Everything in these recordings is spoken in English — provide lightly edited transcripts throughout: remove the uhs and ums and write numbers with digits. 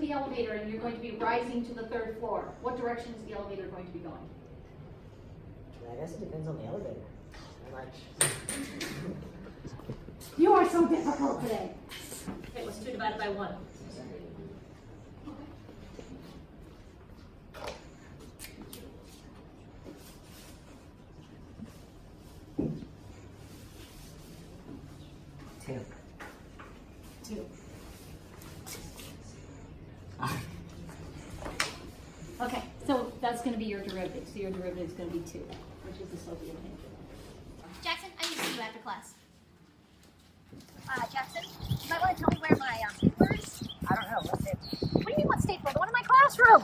the elevator and you're going to be rising to the 3rd floor, what direction is the elevator going to be going? I guess it depends on the elevator. You are so difficult today. It was 2 divided by 1. Two. Okay, so that's going to be your derivative. So your derivative is going to be 2, which is the slope of your tangent. Jackson, I need to see you after class. Jackson, you might want to tell me where my stapler is. I don't know. What's it? What do you mean what stapler? The one in my classroom.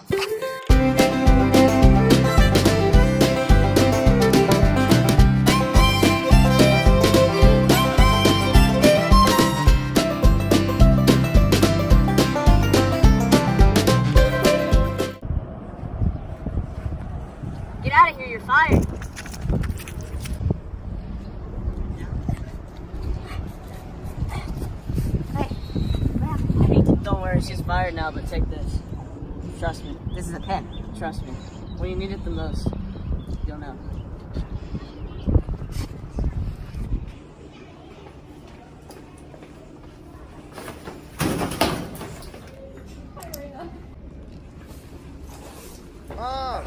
Get out of here, you're fired. Don't worry, she's fired now, but take this. Trust me. This is a pen. Trust me. When you need it the most, you'll know. Mom!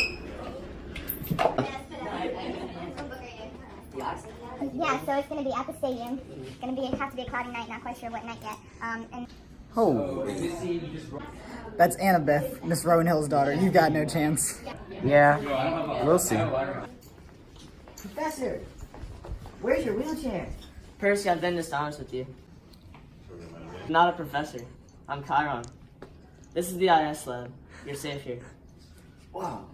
Yeah, so it's going to be at the stadium. It's going to have to be a cloudy night, not quite sure what night yet. And Oh. That's Annabeth, Miss Rowan Hill's daughter. You've got no chance. Yeah, we'll see. Professor! Where's your wheelchair? Percy, I've been dishonest with you. I'm not a professor. I'm Chiron. This is the IS lab. You're safe here. Wow.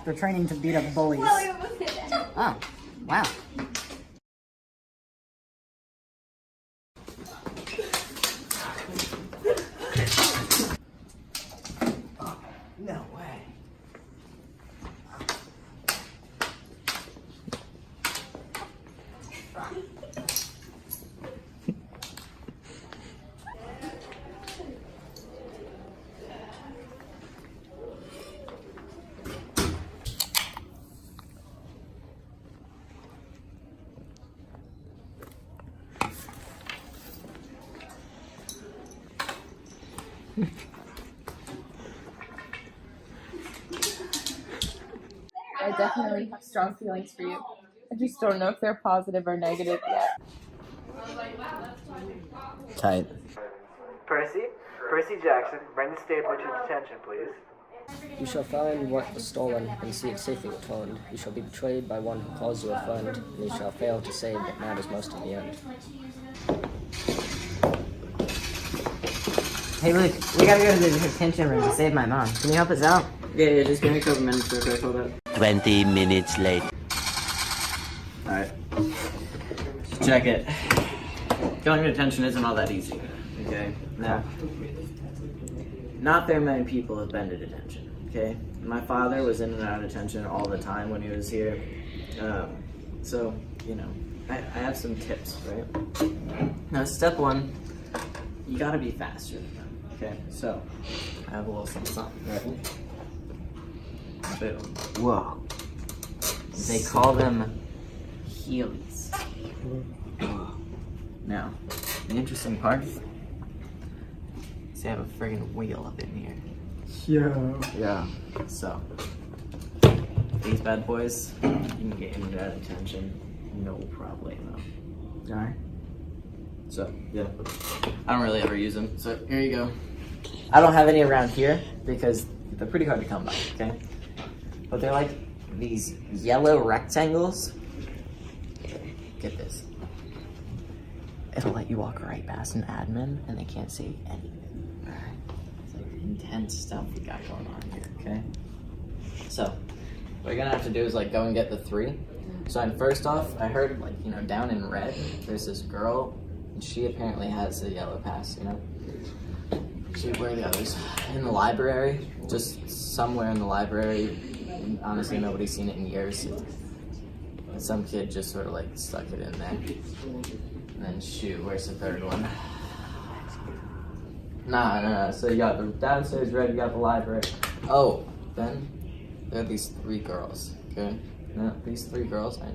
They're training to beat up bullies. Oh, wow. No way. I definitely have strong feelings for you. I just don't know if they're positive or negative yet. Tight. Percy Jackson, bring the stapler to detention, please. You shall find what was stolen and see it safely returned. You shall be betrayed by one who calls you a friend, and you shall fail to save what matters most in the end. Hey Luke, we gotta go to the detention room to save my mom. Can you help us out? Yeah, just give me a couple minutes real quick, hold up. 20 minutes later. Alright. Check it. Going to detention isn't all that easy. Okay? Now, not very many people have been to detention. Okay? My father was in and out of detention all the time when he was here. So, you know, I have some tips, right? Now, step 1, you gotta be faster than them. Okay? So, I have a little something, right? Boom. Whoa. They call them Heelys. Now, the interesting part is they have a friggin' wheel up in here. Yeah. So, these bad boys, you can get in and out of detention, no problemo. Alright? So, yeah. I don't really ever use them, so here you go. I don't have any around here because they're pretty hard to come by, okay? But they're like these yellow rectangles. Get this. It'll let you walk right past an admin and they can't see anything. Alright? It's like intense stuff we got going on here, okay? So, what you're gonna have to do is like go and get the 3. So first off, I heard like, you know, down in red, there's this girl, and she apparently has a yellow pass, you know? Where are the others? In the library, just somewhere in the library. Honestly, nobody's seen it in years. But some kid just sort of like stuck it in there. And then shoot, where's the third one? Nah. So you got the downstairs red, you got the library. Oh, then there are these 3 girls, okay? Now, these 3 girls are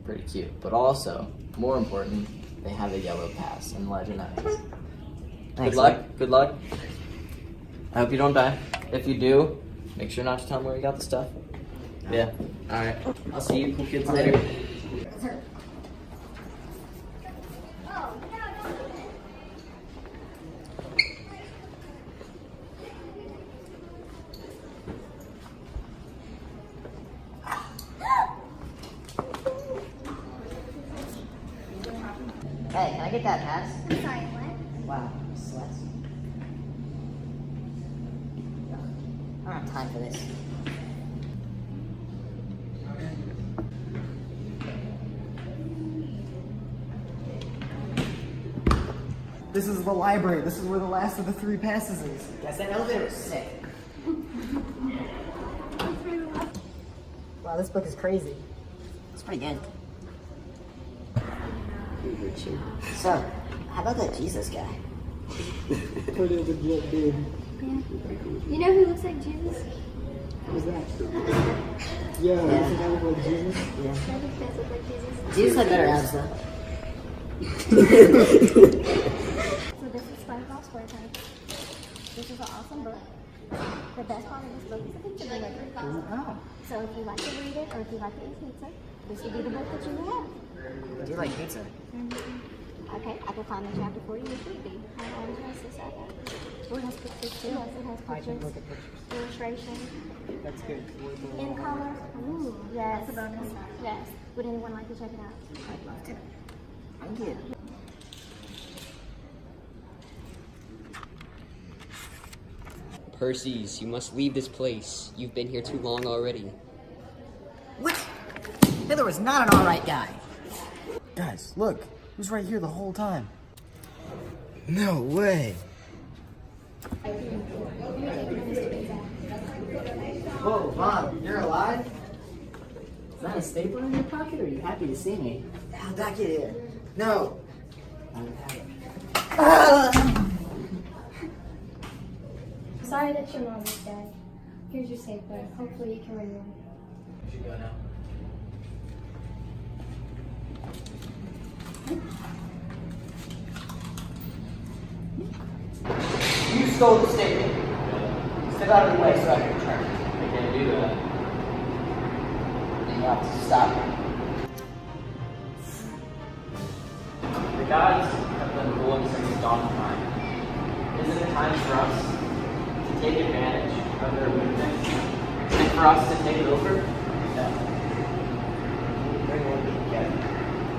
pretty cute, but also, more important, they have a yellow pass in Legend X. Good luck. I hope you don't die. If you do, make sure not to tell them where you got the stuff. Yeah, alright. I'll see you cool kids later. Hey, can I get that pass? I'm sorry, what? Wow, sluts. I don't have time for this. This is the library. This is where the last of the 3 passes is. Guess that elevator was sick. Wow, this book is crazy. It's pretty good. So, how about that Jesus guy? Yeah. You know who looks like Jesus? Who's that? Yeah, doesn't that look like Jesus? Yeah. That does look like Jesus. Jesus had better abs though. So this is SpongeBob SquarePants. This is an awesome book. The best part of this book is the picture delivery. Oh. So if you like to read it or if you like to eat pizza, this would be the book that you will have. I do like pizza. Okay, I can find the chapter for you. It should be. How orange is this at? Oh, it has pictures too. Yes, it has I can pictures. look at pictures. Illustration. That's good. In color. Ooh, yes. That's a bonus. Yes. Would anyone like to check it out? I'd love to. I'm good. Percy's, you must leave this place. You've been here too long already. What? Hitler was not an alright guy. Guys, look. He was right here the whole time. No way. Whoa, Mom, you're alive? Is that a stapler in your pocket, or are you happy to see me? How'd that get here? No. Sorry that your mom is dead. Here's your stapler. Hopefully you can remember. You should go now. You stole the statement. Step out of the way so I can return. I can't do that. Then you have to stop. The gods have been ruling since the dawn of time. Isn't it time for us to take advantage of their weakness and for us to take it over? No. Bring what we can get.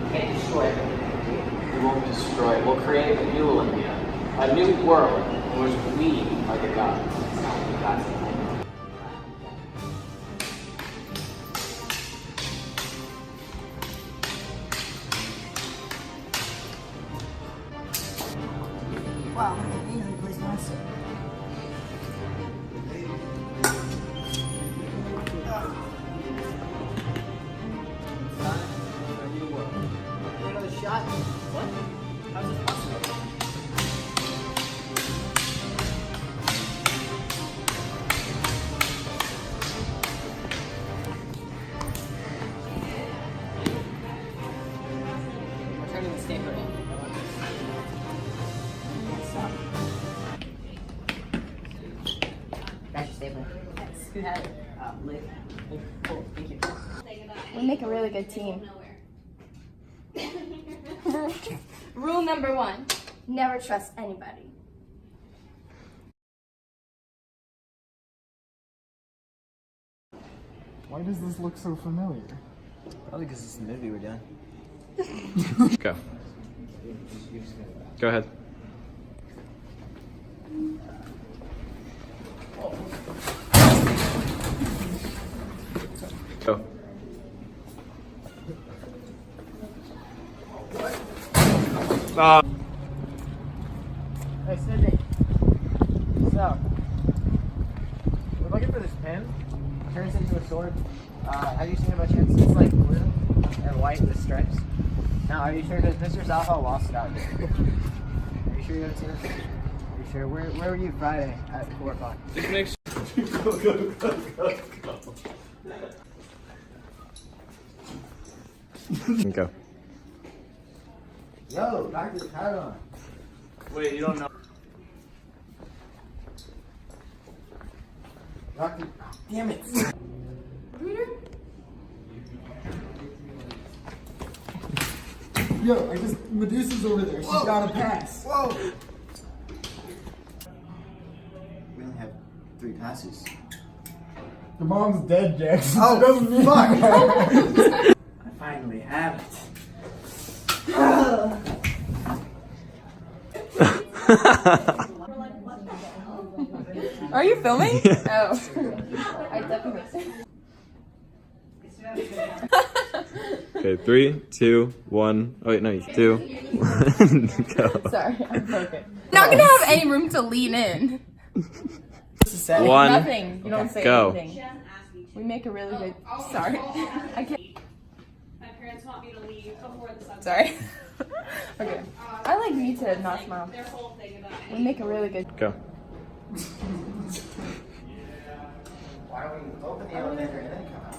We can't destroy everything. We won't destroy it. We'll create a new Olympia, a new world in which we are the gods. That's the thing. Wow, amazing place monster. Another shot? What? How's this possible? We're turning the stapler in. That's your stapler. Who had it? Liv. Cool, thank you. We make a really good team. Rule number 1, never trust anybody. Why does this look so familiar? Probably because it's the movie we're doing. Go. Go ahead. Go. Hey, Sydney. So, we're looking for this pin. Turns into a sword. Have you seen it by chance? It's like blue and white with stripes. Now, are you sure? Because Mr. Zalho lost it out here. Are you sure you haven't seen it? Are you sure? Where were you Friday at 4 o'clock? Just make sure. Go. Yo, Dr. Chiron. Wait, you don't know. Doctor, damn it. Yo, Medusa's over there. She's got a pass. Whoa. We only have 3 passes. Your mom's dead, Jackson. Oh, fuck. I finally have it. Are you filming? Oh. I definitely. Okay, 3, 2, 1. Oh wait, no, 2, 1. Go. Sorry, I'm broken. Not gonna have any room to lean in. One. Nothing. You don't say Go. anything. We make a really good. Sorry, I can't. My parents want me to leave before the sun. Sorry. Okay. I like me to not smile. Their whole thing about We make a really good. Go. Why don't we open the elevator and then come out?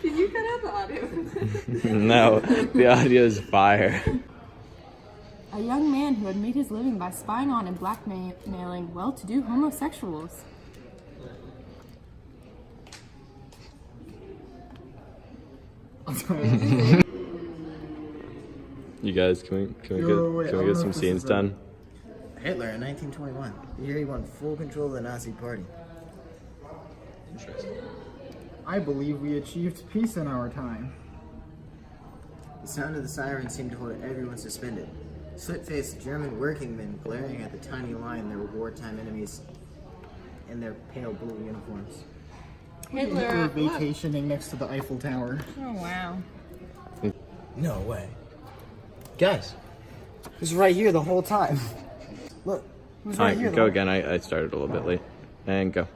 Did you cut out the audio? No, the audio is fire. A young man who had made his living by spying on and blackmailing well-to-do homosexuals. You guys, can we get some scenes done? Hitler in 1921. The year he won full control of the Nazi party. I believe we achieved peace in our time. The sound of the siren seemed to hold everyone suspended. Slit-faced German workingmen glaring at the tiny line their wartime enemies in their pale blue uniforms. Hitler. We were vacationing next to the Eiffel Tower. Oh wow. No way. Guys, it was right here the whole time. Look, it was right Alright, here. go again. I started a little bit late. And go.